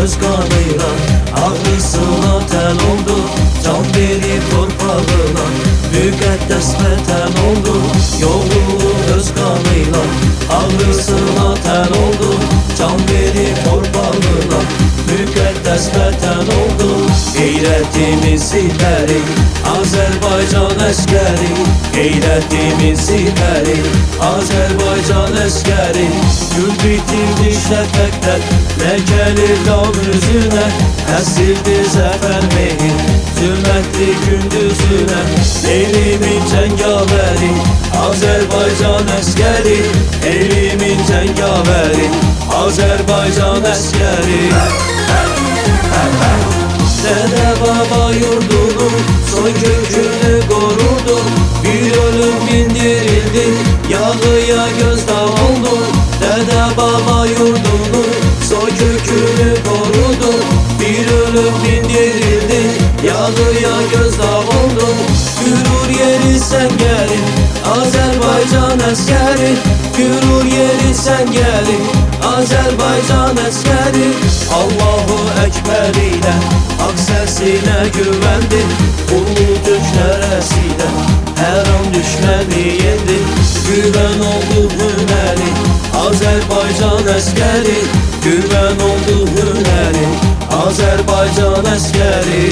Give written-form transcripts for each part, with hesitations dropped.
öz kanıyla, ağrısına tel oldu, can verip torpağına. Müqəddəs vətən oldu, yolu öz kanıyla, ağrısına tel oldu, can verip torpağına. Müqəddəs vətən oldu, qeyrətimin sipəri, Azərbaycan əskəri. Qeyrətimin sipəri, Azərbaycan əskəri. Gül bitirdi şəfəqlər, nə gəlir dam üzünə, əsildi zəfər mehir, zülmətli gündüzünə. Elimin cəngavəri, Azərbaycan əskəri. Elimin cəngavəri, Azərbaycan əskəri. Dədə baba yurdunu, soy kökünü qorudu, bir ölüm bindirildi, yağıya gözdağı oldu. Dədə baba yurdunu, soy kökünü qorudu, bir ölüm bindirildi, yağıya gözdağı oldu. Gürur yeri sən gəlin, Azərbaycan əskəri. Gürur yeri sən gəlin, Azərbaycan əskəri. Allahu Əkbər ilə haq səsinə güvəndi, ulu türk nərəsində hər an düşməni yendi. Güvən oldu hünəri, Azərbaycan əskəri. Güvən oldu hünəri, Azərbaycan əskəri.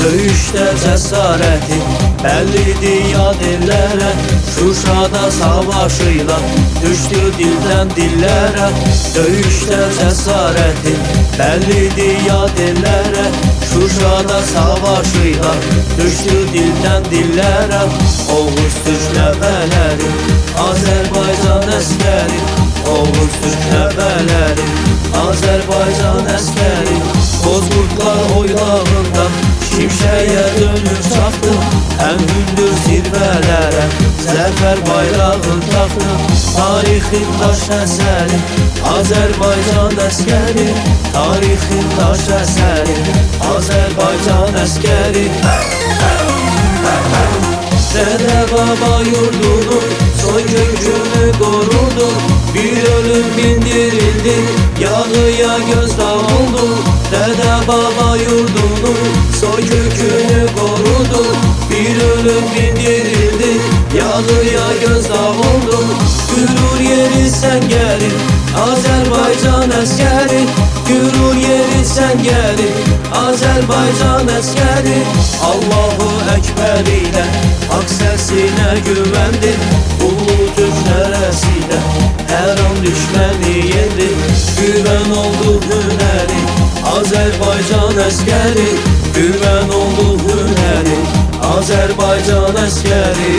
Döyüşdə cəsarəti bəllidir yad ellərə, Şuşada savaşıyla düşdü dildən dillərə. Döyüşdə cəsarəti bəllidir yad ellərə, Şuşada savaşıyla düşdü dildən dillərə. Oğuz türk nəvələri, Azərbaycan əskəri. Oğuz türk nəvələri, Azərbaycan əskəri. Bozqurtlar oylağında şimşəyə dönüb çaxdı, ən hündür zirvələrə zəfər bayrağın taxdı. Tarixin daş əsəri, Azərbaycan əskəri. Tarixin daş əsəri, Azərbaycan əskəri. Dədə baba yurdunu, soy kökünü qorudu, bir ölüm bindirildi, yağıya gözdağı oldu. Dədə baba yurdunu, soy kökünü qorudu, bir ölüm bindirildi, yağıya gözdağı oldu. Gürur yeri sən gəlin, Azərbaycan əskəri. Gürur yeri sən gəlin, Azərbaycan əskəri. Allahu Əkbər ilə haq səsinə güvəndi, ulu türk nərəsində hər an düşməni yendi. Güvən oldu hünəri, Azərbaycan əskəri. Güvən oldu hünəri, Azərbaycan əskəri.